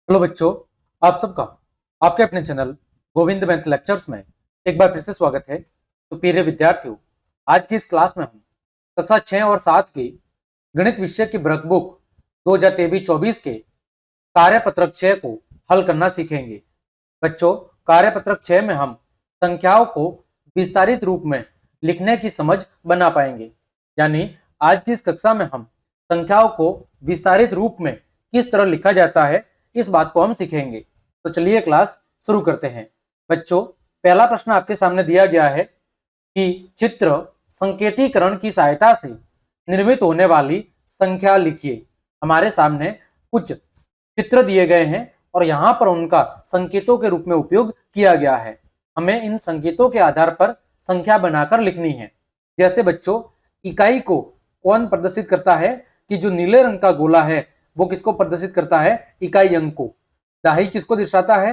Hello बच्चों, आप सबका आपके अपने चैनल गोविंद मैथ लेक्चर्स में एक बार फिर से स्वागत है। तो प्रिय विद्यार्थियों, आज की इस क्लास में हम कक्षा 6 और 7 की गणित विषय की वर्कबुक 2023-24 के कार्यपत्रक 6 को हल करना सीखेंगे। बच्चों, कार्यपत्रक 6 में हम संख्याओं को विस्तारित रूप में लिखने की समझ बना पाएंगे। यानी आज की इस कक्षा में हम संख्याओं को विस्तारित रूप में किस तरह लिखा जाता है, इस बात को हम सीखेंगे। तो चलिए क्लास शुरू करते हैं। बच्चों, पहला प्रश्न आपके सामने दिया गया है कि चित्र संकेतीकरण की सहायता से निर्मित होने वाली संख्या लिखिए। हमारे सामने कुछ चित्र दिए गए हैं और यहाँ पर उनका संकेतों के रूप में उपयोग किया गया है। हमें इन संकेतों के आधार पर संख्या बनाकर लिखनी है। जैसे बच्चों, इकाई को कौन प्रदर्शित करता है कि जो नीले रंग का गोला है वो किसको प्रदर्शित करता है? इकाई अंक को। दहाई किसको दर्शाता है?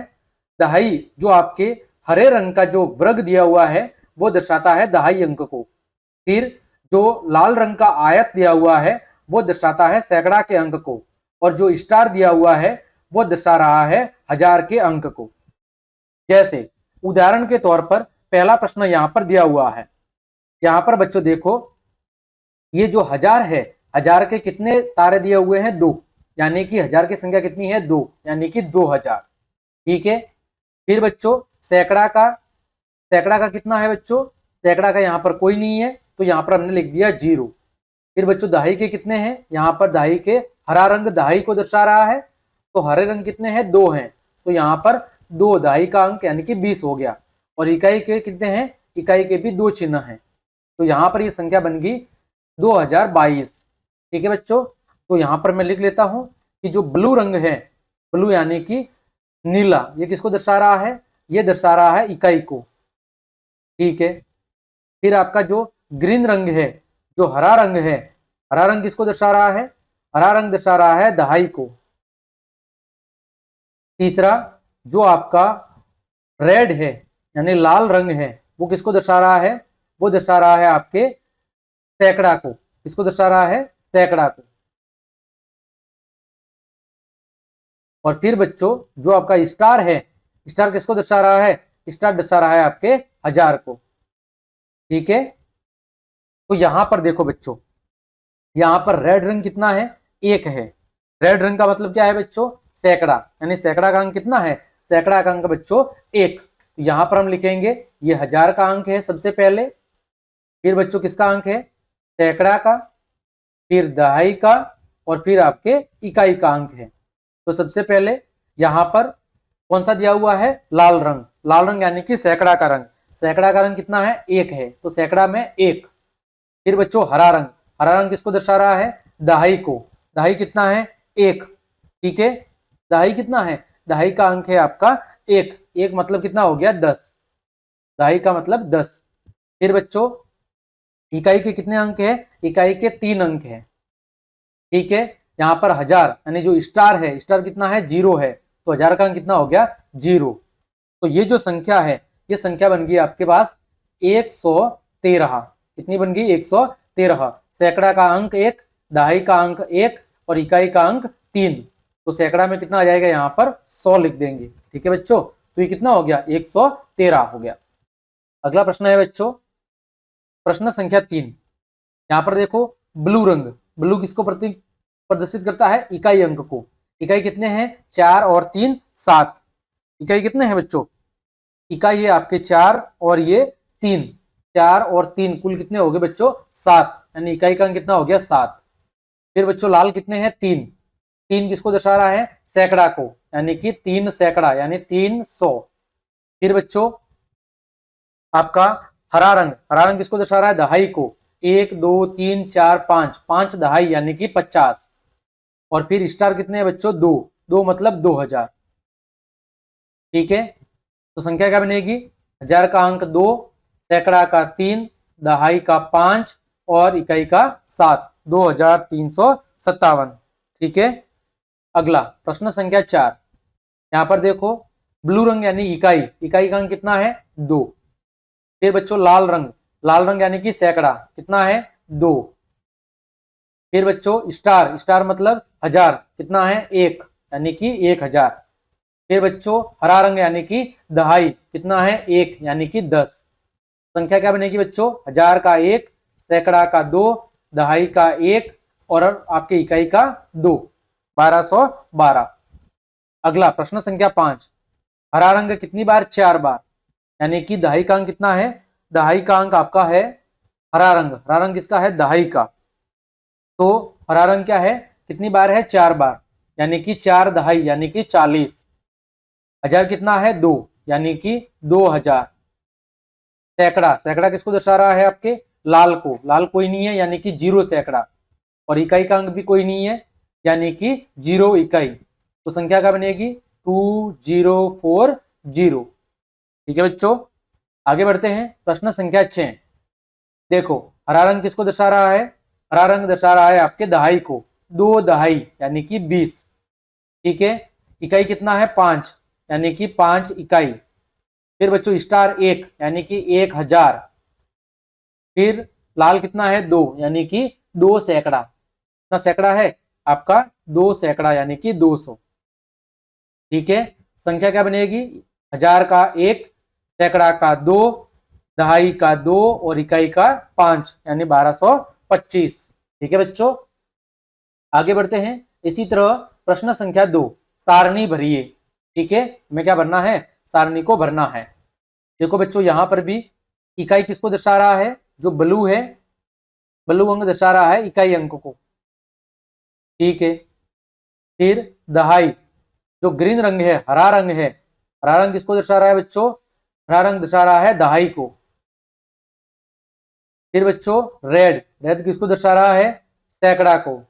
दहाई जो आपके हरे रंग का जो वर्ग दिया हुआ है वो दर्शाता है दहाई अंक को। फिर जो लाल रंग का आयत दिया हुआ है वो दर्शाता है सैकड़ा के अंक को, और जो स्टार दिया हुआ है वो दर्शा रहा है हजार के अंक को। जैसे उदाहरण के तौर पर पहला प्रश्न यहाँ पर दिया हुआ है। यहाँ पर बच्चों देखो, ये जो हजार है, हजार के कितने तारे दिए हुए हैं? 2, यानी कि हजार की संख्या कितनी है? 2, यानी कि 2000। ठीक है। फिर बच्चों सैकड़ा का कितना है बच्चों? सैकड़ा का यहाँ पर कोई नहीं है तो यहाँ पर हमने लिख दिया 0। फिर बच्चों दहाई के कितने हैं? यहाँ पर दहाई के हरा रंग दहाई को दर्शा रहा है, तो हरे रंग कितने हैं? 2 हैं, तो यहाँ पर 2 दहाई का अंक यानी कि 20 हो गया। और इकाई के कितने हैं? इकाई के भी 2 चिन्ह हैं, तो यहाँ पर ये संख्या बन गई 2022। ठीक है बच्चों, तो यहाँ पर मैं लिख लेता हूं कि जो ब्लू रंग है, ब्लू यानी कि नीला, ये किसको दर्शा रहा है? ये दर्शा रहा है इकाई को। ठीक है। फिर आपका जो ग्रीन रंग है, जो हरा रंग है, हरा रंग किसको दर्शा रहा है? हरा रंग दर्शा रहा है दहाई को। तीसरा जो आपका रेड है यानी लाल रंग है, वो किसको दर्शा रहा है? वो दर्शा रहा है आपके सैकड़ा को। किसको दर्शा रहा है? सैकड़ा को। और फिर बच्चों जो आपका स्टार है, स्टार किसको दर्शा रहा है? स्टार दर्शा रहा है आपके हजार को। ठीक है। तो यहां पर देखो बच्चों, यहां पर रेड रंग कितना है? 1 है। रेड रंग का मतलब क्या है बच्चों? सैकड़ा, यानी सैकड़ा का अंक कितना है? सैकड़ा का अंक बच्चों 1। तो यहां पर हम लिखेंगे ये हजार का अंक है सबसे पहले। फिर बच्चों किसका अंक है? सैकड़ा का, फिर दहाई का, और फिर आपके इकाई का अंक है। तो सबसे पहले यहां पर कौन सा दिया हुआ है? लाल रंग। लाल रंग यानी कि सैकड़ा का रंग। सैकड़ा का रंग कितना है? 1 है, तो सैकड़ा में 1। फिर बच्चों हरा रंग, हरा रंग किसको दर्शा रहा है? दहाई को। दहाई कितना है? 1। ठीक है। दहाई कितना है? दहाई का अंक है आपका 1। 1 मतलब कितना हो गया? 10। दहाई का मतलब 10। फिर बच्चों इकाई के कितने अंक है? इकाई के 3 अंक है। ठीक है। यहाँ पर हजार यानी जो स्टार है, स्टार कितना है? 0 है, तो हजार का अंक कितना हो गया? 0। तो ये जो संख्या है, ये संख्या बन गई आपके पास 113। कितनी बन गई? 113। सैकड़ा का अंक 1, दहाई का अंक 1 और इकाई का अंक 3। तो सैकड़ा में कितना आ जाएगा? यहाँ पर 100 लिख देंगे। ठीक है बच्चों, तो ये कितना हो गया? 113 हो गया। अगला प्रश्न है बच्चों, प्रश्न संख्या 3। यहाँ पर देखो, ब्लू रंग, ब्लू किसको प्रदर्शित करता है? इकाई अंक को। इकाई कितने हैं? 4 और 3 7। इकाई कितने हैं बच्चों? इकाई है आपके 4 और ये 3। 4 और 3 कुल कितने हो गए बच्चों? 7, यानी इकाई का अंक कितना हो गया? 7। फिर बच्चों लाल कितने हैं? 3। 3 किसको दर्शा रहा है? सैकड़ा को, यानी कि 3 सैकड़ा यानी 300। फिर बच्चों आपका हरा रंग, हरा रंग किसको दर्शा रहा है? दहाई को। 1 2 3 4 5, 5 दहाई यानी कि 50। और फिर स्टार कितने हैं बच्चों? 2। 2 मतलब 2000। ठीक है। तो संख्या क्या बनेगी? हजार का अंक 2, सैकड़ा का 3, दहाई का 5 और इकाई का 7। 2357। ठीक है। अगला प्रश्न संख्या 4। यहां पर देखो, ब्लू रंग यानी इकाई, इकाई का अंक कितना है? 2। फिर बच्चों लाल रंग, लाल रंग यानी कि सैकड़ा, कितना है? 2। फिर बच्चों स्टार, स्टार मतलब हजार, कितना है? 1, यानी कि 1000। फिर बच्चों हरा रंग यानी कि दहाई कितना है 1 यानी कि 10। संख्या क्या बनेगी बच्चों, 1000 का 1, सैकड़ा का 2, दहाई का 1 और आपके इकाई का 2, 1212। अगला प्रश्न संख्या 5, हरा रंग कितनी बार, 4 बार, यानी कि दहाई का अंक कितना है, दहाई का अंक आपका है हरा रंग, हरा रंग किसका है, दहाई का। तो हरा रंग क्या है, कितनी बार है, 4 बार, यानी कि 4 दहाई यानी कि 40। 1000 कितना है, 2 यानी कि 2000। सैकड़ा, सैकड़ा किसको दर्शा रहा है, आपके लाल को, लाल कोई नहीं है यानी कि 0 सैकड़ा, और इकाई का अंक भी कोई नहीं है यानी कि 0 इकाई। तो संख्या क्या बनेगी, 2040। ठीक है बच्चों, आगे बढ़ते हैं प्रश्न संख्या 6। देखो हरा रंग किसको दर्शा रहा है, हरा रंग दर्शा रहा है आपके दहाई को, 2 दहाई यानी कि 20। ठीक है, इकाई कितना है, 5 यानी कि 5 इकाई। फिर बच्चों स्टार 1 यानी कि 1000। फिर लाल कितना है, 2 यानी कि 2 सैकड़ा, कितना सैकड़ा है आपका, 2 सैकड़ा यानी कि 200। ठीक है, संख्या क्या बनेगी, 1000 का 1, सैकड़ा का 2, दहाई का 2 और इकाई का 5 यानी 1225। ठीक है बच्चों, आगे बढ़ते हैं। इसी तरह प्रश्न संख्या 2, सारणी भरिए। ठीक है, हमें क्या भरना है, सारणी को भरना है। देखो बच्चों यहां पर भी इकाई किसको दर्शा रहा है, जो ब्लू है, ब्लू अंक दर्शा रहा है इकाई अंक को। ठीक है, फिर दहाई, जो ग्रीन रंग है, हरा रंग है, हरा रंग किसको दर्शा रहा है बच्चों, हरा रंग दर्शा रहा है दहाई को। फिर बच्चों रेड, रेड किसको दर्शा रहा है, सैकड़ा को।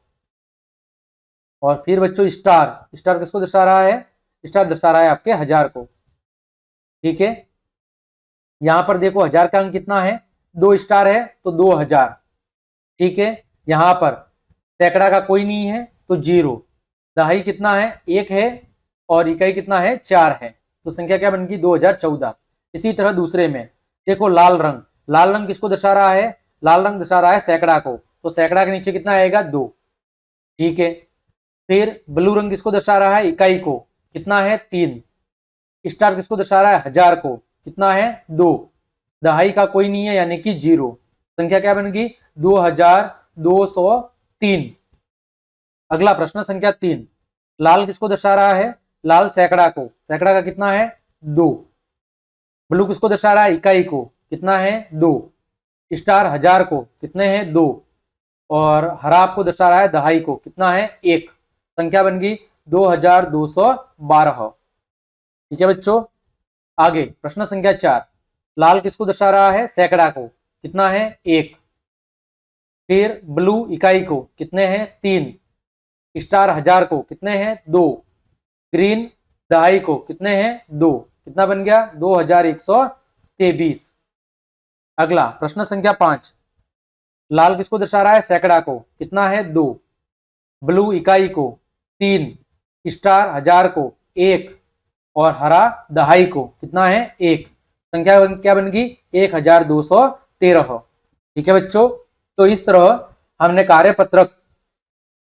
और फिर बच्चों स्टार, स्टार किसको दर्शा रहा है, स्टार दर्शा रहा है आपके 1000 को। ठीक है, यहां पर देखो 1000 का अंक कितना है, 2 स्टार है तो 2000। ठीक है, यहां पर सैकड़ा का कोई नहीं है तो 0, दहाई कितना है, 1 है और इकाई कितना है, 4 है, तो संख्या क्या बन गई, 2014। इसी तरह दूसरे में देखो लाल रंग, लाल रंग किसको दर्शा रहा है, लाल रंग दर्शा रहा है सैकड़ा को, तो सैकड़ा के नीचे कितना आएगा, 2। ठीक है, फिर ब्लू रंग किसको दर्शा रहा है, इकाई को, कितना है, 3। स्टार किसको दर्शा रहा है, 1000 को, कितना है, 2। दहाई का कोई नहीं है यानी कि 0, संख्या क्या बन गई, 2203। अगला प्रश्न संख्या 3, लाल किसको दर्शा रहा है, लाल सैकड़ा को, सैकड़ा का कितना है, 2। ब्लू किसको दर्शा रहा है, इकाई को, कितना है, 2। स्टार 1000 को, कितने हैं, 2। और हरा आपको दर्शा रहा है दहाई को, कितना है, 1। संख्या बन गई 2212। ठीक है बच्चों, आगे प्रश्न संख्या 4, लाल किसको दर्शा रहा है, सैकड़ा को, कितना है, 1। फिर ब्लू इकाई को, कितने हैं, 3। स्टार 1000 को, कितने हैं, 2। ग्रीन दहाई को, कितने हैं, 2। कितना बन गया, 2123। अगला प्रश्न संख्या 5, लाल किसको दर्शा रहा है, सैकड़ा को, कितना है, 2। ब्लू इकाई को, 3। स्टार 1000 को, 1 और हरा दहाई को, कितना है, 1। संख्या क्या बन गई, 1213। ठीक है बच्चों, तो इस तरह हमने कार्यपत्रक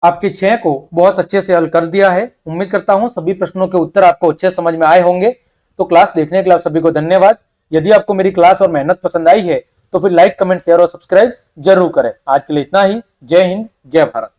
आपके 6 को बहुत अच्छे से हल कर दिया है। उम्मीद करता हूं सभी प्रश्नों के उत्तर आपको अच्छे समझ में आए होंगे। तो क्लास देखने के लिए आप सभी को धन्यवाद। यदि आपको मेरी क्लास और मेहनत पसंद आई है तो फिर लाइक, कमेंट, शेयर और सब्सक्राइब जरूर करें। आज के लिए इतना ही। जय हिंद, जय भारत।